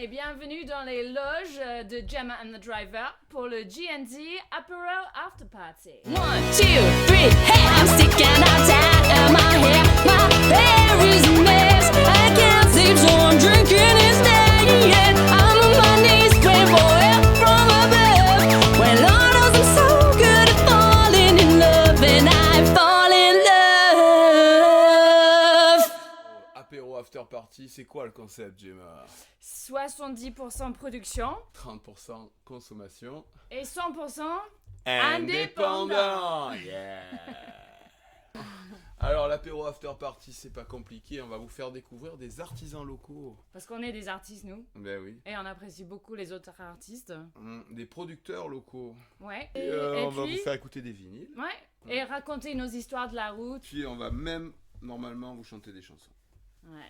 et bienvenue dans les loges de Gemma and the Driver pour le G&D Apéro After Party. 1, 2, 3, hey, I'm sticking outside of my hair. My hair is a mess. I can't sleep, so I'm drinking instead. Yeah, I'm on my knees, praying for help from above. Well, Lord knows I'm so good at falling in love, and I fall in love. Apéro after party, c'est quoi le concept, Gemma? 70% production 30% consommation. et 100% Indépendant. Yeah. Alors l'apéro after party, c'est pas compliqué, on va vous faire découvrir des artisans locaux. parce qu'on est des artistes nous Ben oui. et on apprécie beaucoup les autres artistes. Des producteurs locaux. Ouais. Et, Et on va puis, vous faire écouter des vinyles. ouais. Et raconter nos histoires de la route. Puis on va même, normalement, vous chanter des chansons. Ouais.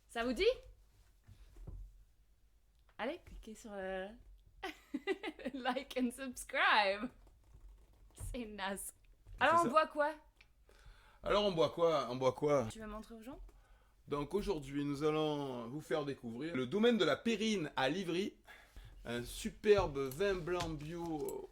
Ça vous dit? Allez, cliquez sur le like and subscribe. C'est naze. Alors C'est on ça. boit quoi? Alors on boit quoi? On boit quoi? Tu veux montrer aux gens? Donc aujourd'hui, nous allons vous faire découvrir le domaine de la Périne à Livry. Un superbe vin blanc bio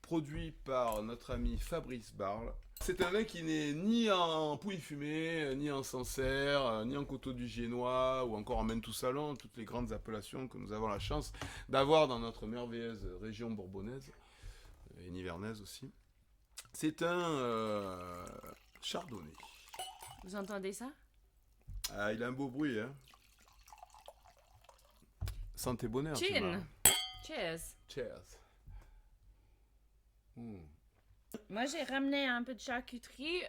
produit par notre ami Fabrice Barle. C'est un vin qui n'est ni en Pouilly Fumé, ni en Sancerre, ni en Coteaux du Génois ou encore en Menetou-Salon, toutes les grandes appellations que nous avons la chance d'avoir dans notre merveilleuse région bourbonnaise et nivernaise aussi. C'est un chardonnay. Vous entendez ça? Ah, il a un beau bruit, hein. Santé bonheur. tu Chin. vois. Cheers. Cheers. Moi j'ai ramené un peu de charcuterie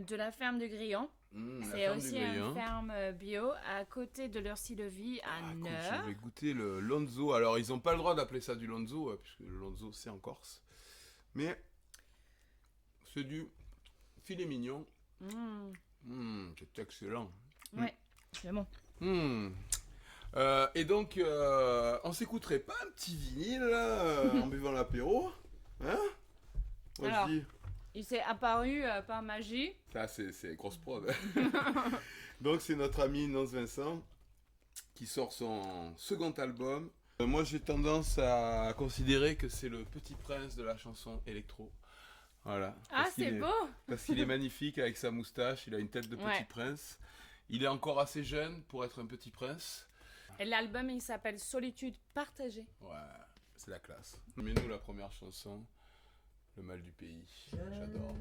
de la ferme de Grillon. La C'est ferme aussi du Grillon. une ferme bio à côté de l'Ursie-le-Vie à Ah, écoute, Neur. je vais goûter le Lonzo. Alors, ils n'ont pas le droit d'appeler ça du Lonzo, puisque le Lonzo, c'est en Corse. Mais, c'est du filet mignon. C'est excellent. Ouais, c'est bon. Et donc, on s'écouterait pas un petit vinyle, là, en buvant l'apéro? Hein? Moi, Alors. je dis... Il s'est apparu par magie. Ça, c'est grosse prod. Donc, c'est notre ami Nance Vincent qui sort son second album. Moi, j'ai tendance à considérer que c'est le petit prince de la chanson électro. Voilà. Ah, Parce qu'il c'est est- beau! Parce qu'il est magnifique avec sa moustache, il a une tête de petit Ouais. prince. Il est encore assez jeune pour être un petit prince. Et l'album, il s'appelle Solitude partagée. Ouais, c'est la classe. Mets-nous la première chanson, Le mal du pays. J'adore.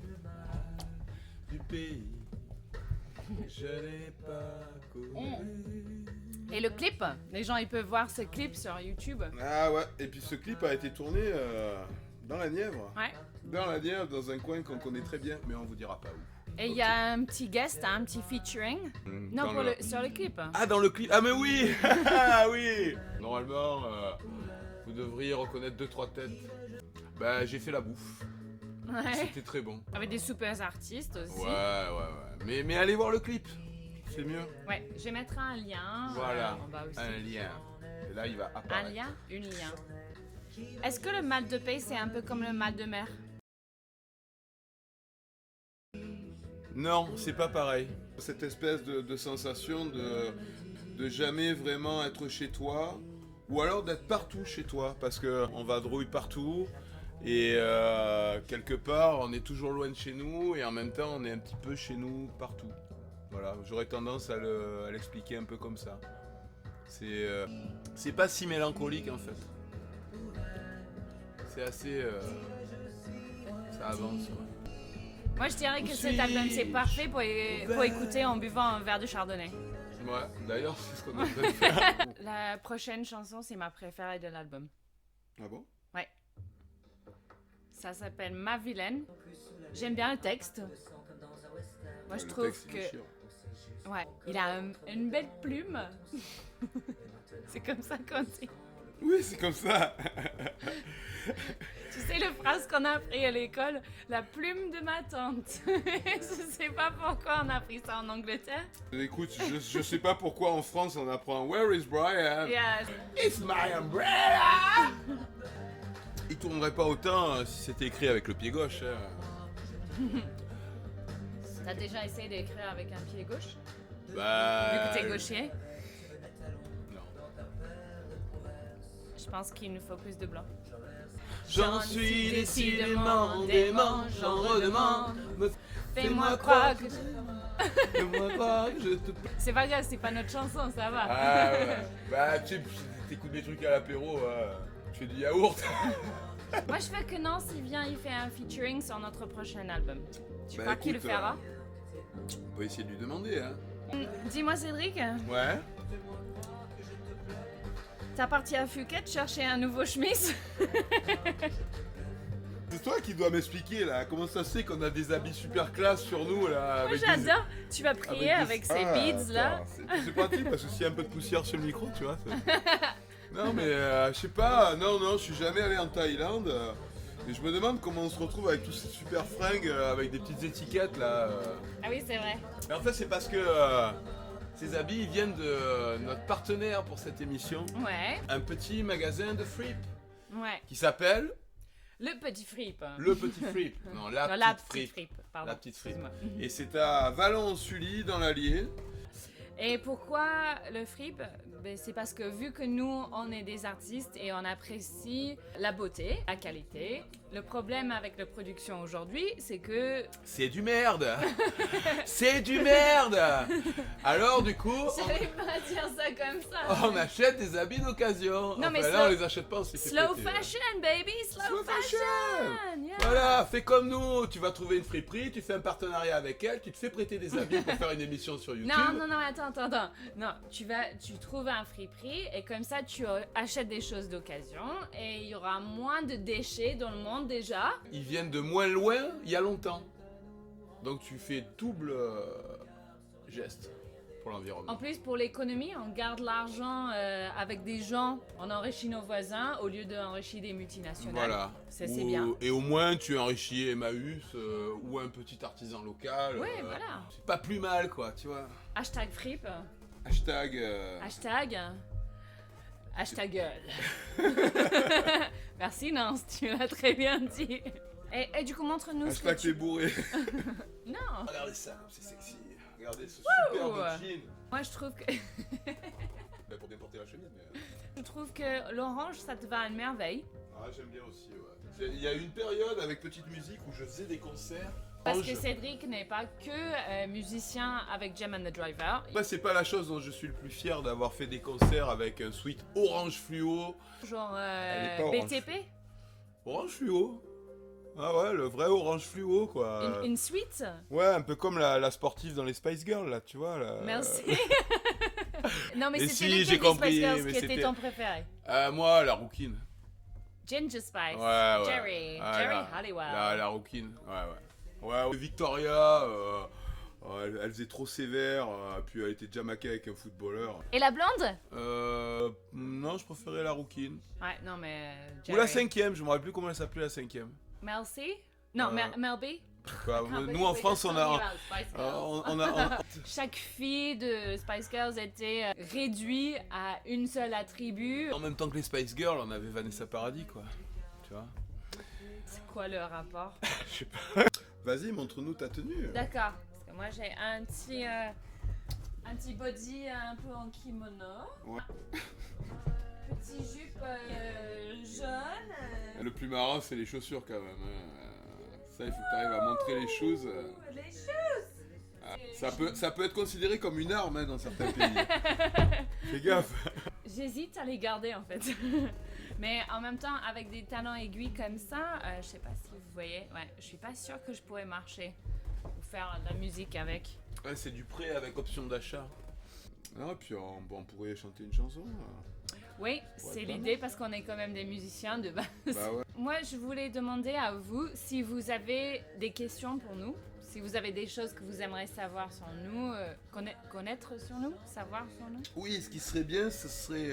Le mal du pays, je n'ai pas connu. Et le clip, les gens, ils peuvent voir ce clip sur YouTube. Ah ouais, et puis ce clip a été tourné dans la Nièvre. Ouais. Dans la Nièvre, dans un coin qu'on connaît très bien, mais on vous dira pas où. Et il y a un petit guest, un petit featuring. Non, Dans pour sur le clip. Ah, dans le clip. Ah, mais oui. Ah oui. Normalement, vous devriez reconnaître 2-3 têtes. Bah, j'ai fait la bouffe. Ouais. C'était très bon. Avec des super artistes aussi. Ouais. Mais allez voir le clip. C'est mieux. Ouais, je vais mettre un lien. Voilà. En bas aussi. Un lien. Et là, il va Un apparaître. lien, une lien. Est-ce que le mal de pays, c'est un peu comme le mal de mer? Non, c'est pas pareil. Cette espèce de sensation de jamais vraiment être chez toi, ou alors d'être partout chez toi, parce que on vadrouille partout, et quelque part on est toujours loin de chez nous, et en même temps on est un petit peu chez nous partout. Voilà, j'aurais tendance à l'expliquer un peu comme ça. C'est pas si mélancolique en fait. C'est assez... ça avance quoi. Moi, je dirais que Où cet album, c'est suis-je parfait pour écouter en buvant un verre de chardonnay. Ouais, d'ailleurs c'est ce qu'on est en train de faire. La prochaine chanson, c'est ma préférée de l'album. Ah bon? Ouais. Ça s'appelle Ma Vilaine. J'aime bien le texte. Moi, je Le trouve texte, il est que... chiant. Ouais, il a une belle plume. C'est comme ça qu'on dit. Oui, c'est comme ça. Tu sais, la phrase qu'on a appris à l'école, la plume de ma tante. Je sais pas pourquoi on a appris ça en Angleterre. Écoute, je sais pas pourquoi en France on apprend Where is Brian? Yeah. It's my umbrella! Il tournerait pas autant si c'était écrit avec le pied gauche. T'as déjà essayé d'écrire avec un pied gauche? Vu Bah. que t'es gaucher? Je pense qu'il nous faut plus de blanc. J'en suis décidément dément, j'en redemande. Fais-moi croire que... Fais-moi croire que je te... C'est pas grave, c'est pas notre chanson, ça va. Ah ouais. Bah tu sais, t'écoutes des trucs à l'apéro, tu fais du yaourt. Moi, je veux que Nance, il vient, il fait un featuring sur notre prochain album. Tu Bah, crois qu'il le écoute, fera On va essayer de lui demander, hein. Dis-moi, Cédric, Ouais. t'as parti à Phuket chercher un nouveau chemise? C'est toi qui dois m'expliquer là, comment ça se fait qu'on a des habits super classe sur nous là. Moi, avec j'adore. Tu vas prier avec ces beads là. attends, c'est pratique parce que s'il y a un peu de poussière sur le micro, tu vois. Non mais je sais pas, non, je suis jamais allé en Thaïlande. Et je me demande comment on se retrouve avec tous ces super fringues avec des petites étiquettes là. Ah oui, c'est vrai. Mais en fait c'est parce que ces habits ils viennent de notre partenaire pour cette émission. Ouais, Un petit magasin de fripe ouais. qui s'appelle Le petit fripe. Le Petit Fripe. Non, la Non, petite fripe. Pardon. La petite fripe. Excuse-moi. Et c'est à Vallon-Sully, dans l'Allier. Et pourquoi le fripe? Ben, c'est parce que vu que nous, on est des artistes et on apprécie la beauté, la qualité, le problème avec la production aujourd'hui, c'est que... C'est du merde. C'est du merde. Alors du coup, J'allais pas dire ça comme ça. on achète des habits d'occasion. Non, mais là, slow- on les achète pas, on s'est fait Slow péter, fashion, baby, slow, Slow fashion. fashion. Yeah. Voilà, fais comme nous. Tu vas trouver une friperie, tu fais un partenariat avec elle, tu te fais prêter des habits pour faire une émission sur YouTube. Non, attends. Non, tu trouves un friperie et comme ça tu achètes des choses d'occasion et il y aura moins de déchets dans le monde déjà. Ils viennent de moins loin, il y a longtemps. Donc tu fais double geste pour l'environnement. En plus, pour l'économie, on garde l'argent avec des gens, on enrichit nos voisins au lieu d'enrichir des multinationales. Voilà. Ça, c'est bien. Et au moins, tu enrichis Emmaüs ou un petit artisan local. Ouais, voilà. C'est pas plus mal, quoi, tu vois. Hashtag fripe, Hashtag. hashtag gueule. Merci Nance, tu l'as très bien dit. Et du coup, montre-nous ce que Hashtag t'es bourré. Non, Regardez ça, c'est sexy. Regardez ce Wouh. superbe jean. moi je trouve que... Bah, pour déporter la chemise, mais. Je trouve que l'orange, ça te va à une merveille. Ah, j'aime bien aussi, ouais. Il y a eu une période avec petite musique où je faisais des concerts. Parce Orange. que Cédric n'est pas que musicien avec Jam and the Driver. Moi, c'est pas la chose dont je suis le plus fier d'avoir fait des concerts avec un suite orange fluo. Genre est pas orange. BTP. Orange fluo. Ah ouais, le vrai orange fluo, quoi. Une suite. Ouais, un peu comme la sportive dans les Spice Girls, là, tu vois. Là. Merci. Non mais Mais c'était si, lequel j'ai des compris, Spice Girls mais qui était c'était- ton préféré? Moi, la rouquine. Ginger Spice. Ouais. Jerry. Ah, Jerry la- Halliwell. La rouquine, ouais. Victoria, elle faisait trop sévère, puis elle était jamaquée avec un footballeur. Et la blonde? Non, je préférais la rouquine. Ouais, non mais... Ou la Jerry. 5ème, je me rappelle plus comment elle s'appelait la 5ème. Mel C? Non, Mel B? Nous en France, on a... on a Chaque fille de Spice Girls était réduite à une seule attribut. en même temps que les Spice Girls, on avait Vanessa Paradis, quoi. Tu vois. C'est quoi le rapport? Je sais pas. Vas-y, montre-nous ta tenue. D'accord, parce que moi j'ai un petit body un peu en kimono. Ouais. Petit jupe jaune. Le plus marrant, c'est les chaussures, quand même. Hein. Ça, il faut que tu arrives à montrer les choses. Les choses. Ah, ça peut être considéré comme une arme, hein, dans certains pays. Fais gaffe. J'hésite à les garder en fait. Mais en même temps, avec des talons aiguilles comme ça, je sais pas si vous voyez, ouais, je suis pas sûre que je pourrais marcher ou faire de la musique avec. Ouais, c'est du prêt avec option d'achat. Ah, puis on pourrait chanter une chanson. Oui, Ouais, c'est pas l'idée parce qu'on est quand même des musiciens de base. Bah ouais. Moi, je voulais demander à vous si vous avez des questions pour nous, si vous avez des choses que vous aimeriez savoir sur nous, connaître sur nous, savoir sur nous. Oui, ce qui serait bien, ce serait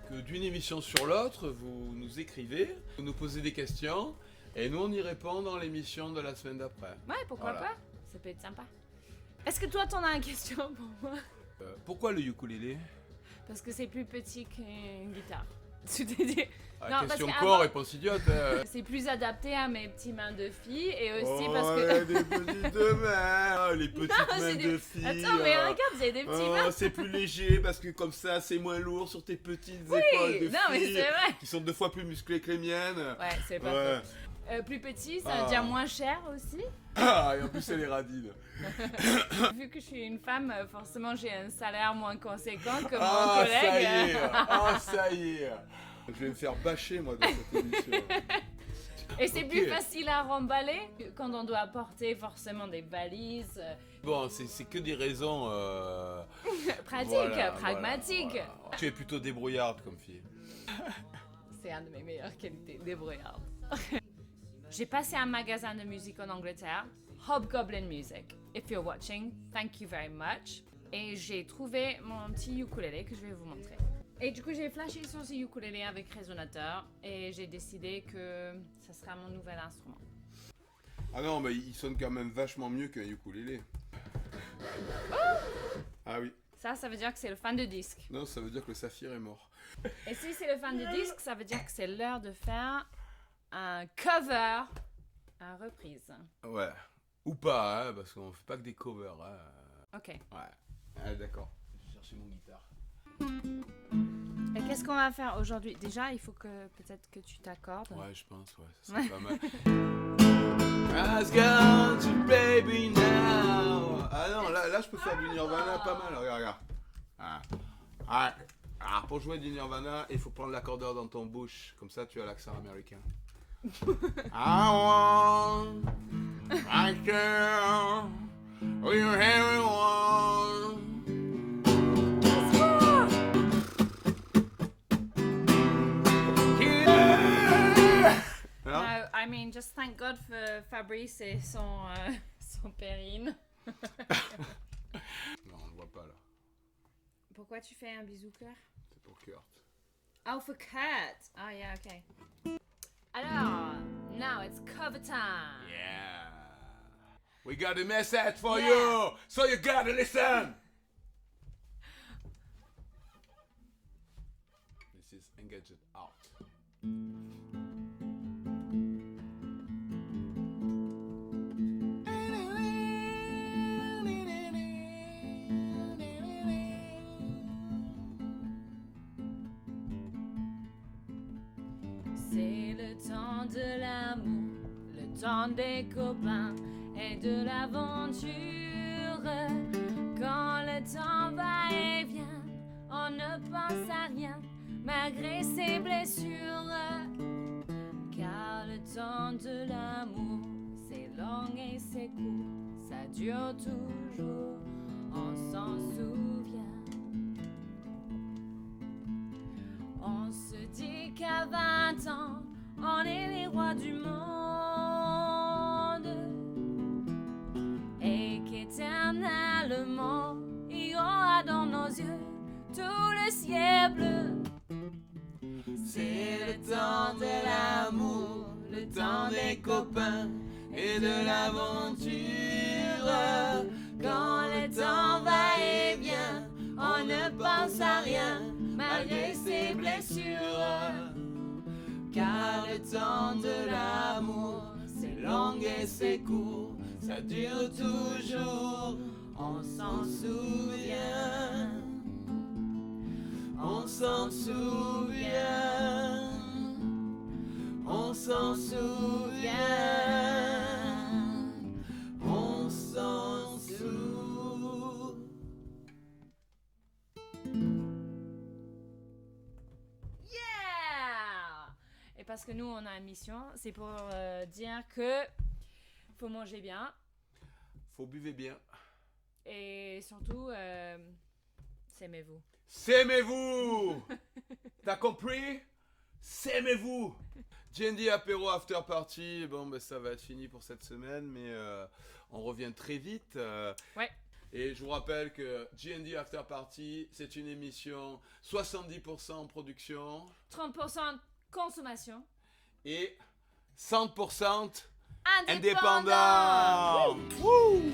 que d'une émission sur l'autre, vous nous écrivez, vous nous posez des questions, et nous on y répond dans l'émission de la semaine d'après. Ouais, pourquoi Voilà. pas? Ça peut être sympa. Est-ce que toi, t'en as une question pour moi? Pourquoi le ukulélé? Parce que c'est plus petit qu'une guitare. Tu t'es dit... Ah, Non, question parce con, qu'avant- réponse idiote. C'est plus adapté à mes petites mains de fille et aussi Oh, parce que... ouais, des petites mains, les petites Non, mains c'est de des- filles. Attends, mais regarde, j'ai des petits Oh, mains. c'est plus léger parce que comme ça, c'est moins lourd sur tes petites épaules de Oui, non, mais filles c'est vrai. qui sont 2 fois plus musclées que les miennes. Ouais, c'est pas Ouais. faux. Plus petit, ça veut dire moins cher aussi. Ah, et en plus, elle est radine. Vu que je suis une femme, forcément j'ai un salaire moins conséquent que mon Ah, collègue. ça y est. Ah, ça y est. Je vais me faire bâcher, moi, dans cette émission. Et c'est Ok. plus facile à remballer quand on doit porter forcément des valises. Bon, c'est que des raisons... Pratique, voilà, pragmatique. voilà. Tu es plutôt débrouillarde comme fille. C'est une de mes meilleures qualités, débrouillarde. J'ai passé un magasin de musique en Angleterre, Hobgoblin Music. If you're watching, thank you very much. Et j'ai trouvé mon petit ukulélé que je vais vous montrer. Et du coup, j'ai flashé sur ce ukulélé avec résonateur et j'ai décidé que ça sera mon nouvel instrument. Ah non, mais il sonne quand même vachement mieux qu'un ukulélé. Ah oui. Ça veut dire que c'est le fan de disque. Non, ça veut dire que le saphir est mort. Et si c'est le fan de disque, ça veut dire que c'est l'heure de faire un cover, une reprise. Ouais. Ou pas, hein, parce qu'on fait pas que des covers. Hein. Ok. Ouais. Ah, d'accord. Je vais chercher mon guitare. Et qu'est-ce qu'on va faire aujourd'hui? Déjà, il faut que peut-être que tu t'accordes. Ouais, je pense, ouais, ça serait pas mal. Ask God to baby now. Ah non, là je peux faire du Nirvana pas mal. Regarde, regarde. Ah. Ah. Alors, pour jouer du Nirvana, il faut prendre l'accordeur dans ton bouche. Comme ça, tu as l'accent américain. I want my girl with everyone. No, I mean, just thank God for Fabrice et son périne. Non, on le voit pas là. Pourquoi tu fais un bisou cœur? C'est pour Kurt. Oh, for Kurt. Oh, yeah, okay. Alors, now it's cover time. Yeah. We got a message for Yeah. you, so you gotta listen. This is Engaged Out. C'est le temps de l'amour, le temps des copains et de l'aventure. Quand le temps va et vient, on ne pense à rien malgré ses blessures. Car le temps de l'amour, c'est long et c'est court, ça dure toujours, on s'en souvient. On se dit qu'à 20 ans, on est les rois du monde et qu'éternellement, il y aura dans nos yeux tout le ciel bleu. C'est le temps de l'amour, le temps des copains et de l'aventure. Quand le temps va et vient, on ne pense à rien malgré ses blessures. Car le temps de l'amour, c'est long et c'est court, ça dure toujours, on s'en souvient. On s'en souvient. On s'en souvient. On s'en souvient. Yeah! Et parce que nous, on a une mission, c'est pour dire que faut manger bien Faut buvez bien. et surtout, s'aimez-vous. S'aimez-vous. T'as compris? S'aimez-vous. D&D apéro after party, bon ben ça va être fini pour cette semaine, mais on revient très vite. Ouais. Et je vous rappelle que D&D after party, c'est une émission 70% production 30% consommation. et 100% Indépendant! indépendant. Wouh!